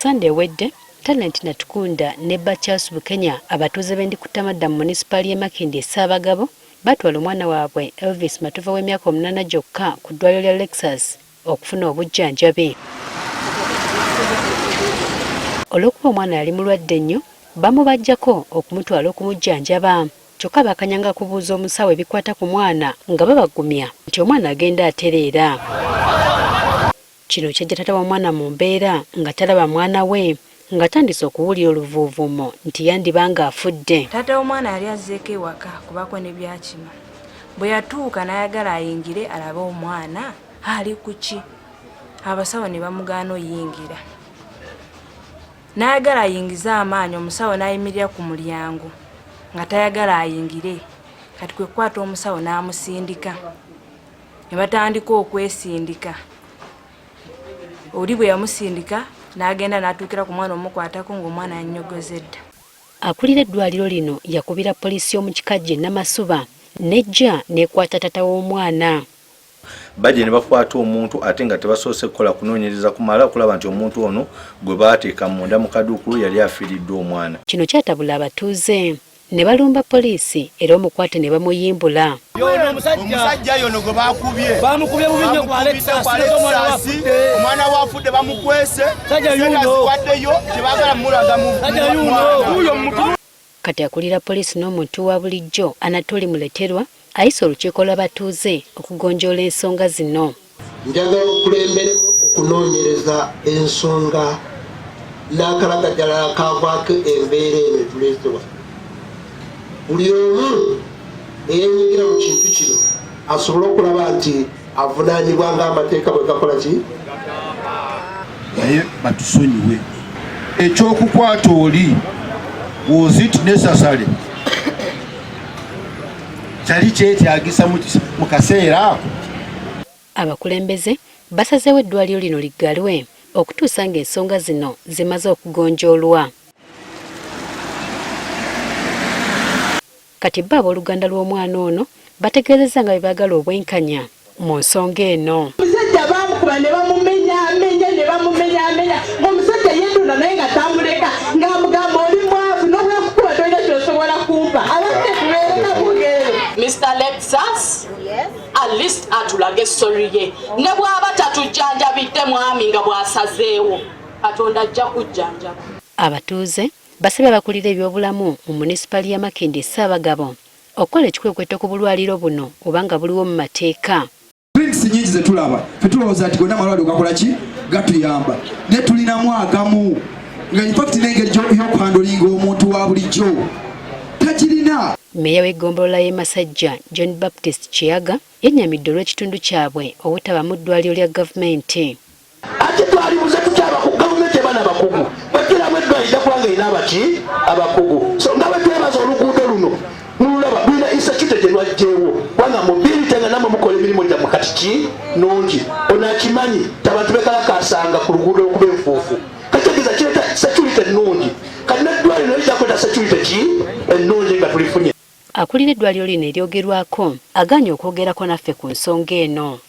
Sunday wedde Talent Natukunda ne Bachas Bukenya abatuuze b'Endikuttamadda mu munisipali y'e Makindye Ssaabagabo batwala omwana waabwe Elvis Matuva w'emyaka 8 gyokka ku ddwaliro lya Lexus okufuna obujjanjabi. Olw'okuba omwana yali mulwadde nnyo bamubajjako okumutwala okumujjanjaba kyokka bakanyanga kubuuza omusawo ebikwata ku mwana nga babagumya nti omwana agenda atereera. Kino kyajja taata wa mwana mu mbeera nga talaba mwana we ng'atandise okuwulira oluvuuvuumo nti yandibanga afudde. Taata w'omwana yali azzeeko ewaka kubako ne byakima. Bwe yatuuka n'ayagala ayingire alabe omwana ali ku ki. Abasawo ne bamugaana oyingira. N'ayagala ayingize amaanyi omusawo n'ayimirira ku mulyango nga tayagala ayingire. Kati kwe kwata omusawo n'amusindika. Ne batandika okwesindika. Oli bwe yamusindika n'agenda n'atuukira ku mwana omukwatako ng'omwana yannyogozedda. Akulira eddwaliro lino yakubira poliisi y'omu kikajje Namasuba nejja n'ekwata taata w'omwana. Bajje ne bakwata omuntu ate nga tebasoose kukola kunoonyereza kumala okulaba nti omuntu ono gwe baateeka munda mu kaduukulu yali afiiridde omwana. Kino kyatabula abatuuze ne balumba poliisi era omukwate ne bamuyimbula. Omusajja yono gwe baakubye bubinnyo kwa Alexis omwana wafudde bamukwese waddeyo tebaagala mulaga mu. Kati akulira poliisi n'omuntu wa bulijjo Anatoli Muleterwa ayise olukiiko lw'abatuuze okugonjoola ensonga zino. Njagala okulembera okunoonyereza ensonga n'akalagajjalala akaavaako embeera eno etuleetebwa. Buli omu eyenyigira mu kintu kino asobole okulaba nti avunaanibwa ng'amateeka bwe gakola ki. Naye batusonyiwe ekyokukwata oli was it necessary? Kyali kyetaagisa mu kaseera ako. Abakulembeze basazeewo eddwaliro lino liggalwe okutuusa ng'ensonga zino zimaze okugonjoolwa. Kati bo ab'oluganda lw'omwana ono bategeezezza nga bwe baagala obwenkanya mu nsonga eno. Omusajja baamukuba ne bamumenyaamenya ne bamumenyaamenya ng'omusajja yenduna naye nga tamuleka ng'amugamba oli mwavu n'obwekukuba tolina ky'osobola kumpa abadde tubeereka mugeero. Mr. Lexus, at least atulage sorry ye. Ne bw'aba tatujjanjabidde mwami nga bw'asazeewo Katonda ajja kujjanjaba. Abatuuze basabye abakulira ebyobulamu mu munisipali ya Makindye Ssaabagabo okukola ekikwekweto ku bulwaliro buno oba nga buliwo mu mateeka. Drinks nyingi ze tulaba fetulowooza nti gonna amalwaliro gakola ki gatuyamba naye tulinamu agamu nga infact n'engeri y'okuhandolinga omuntu wa bulijjo takirina. Mmeeya w'eggombolola y'e Masajja John Baptist Kiyaga yennyamidde olw'ekitundu kyabwe obutaba mu ddwaliro lya gavumenti. Ate twalibuze tukyaba ku gavumenti ebana abakugu bakiramu eddwaliro kubanga erina abaki abakugu. So nga bwe twebaza oluguudo luno nulaba lulina insecurity gye lwajjeewo kubanga mobility nga namwe mukola emirimu gyammwe kati ki nungi. Ono akimanyi tabantu bekalakasanga ku luguudo okuba enfuufu. Kategeeza kireeta security ennungi. Kati n'eddwaliro lijja kweta security ki ennungi nga tulifunye. Akulira eddwaliro lino eryogerwako agaanye okwogerako naffe ku nsonga eno.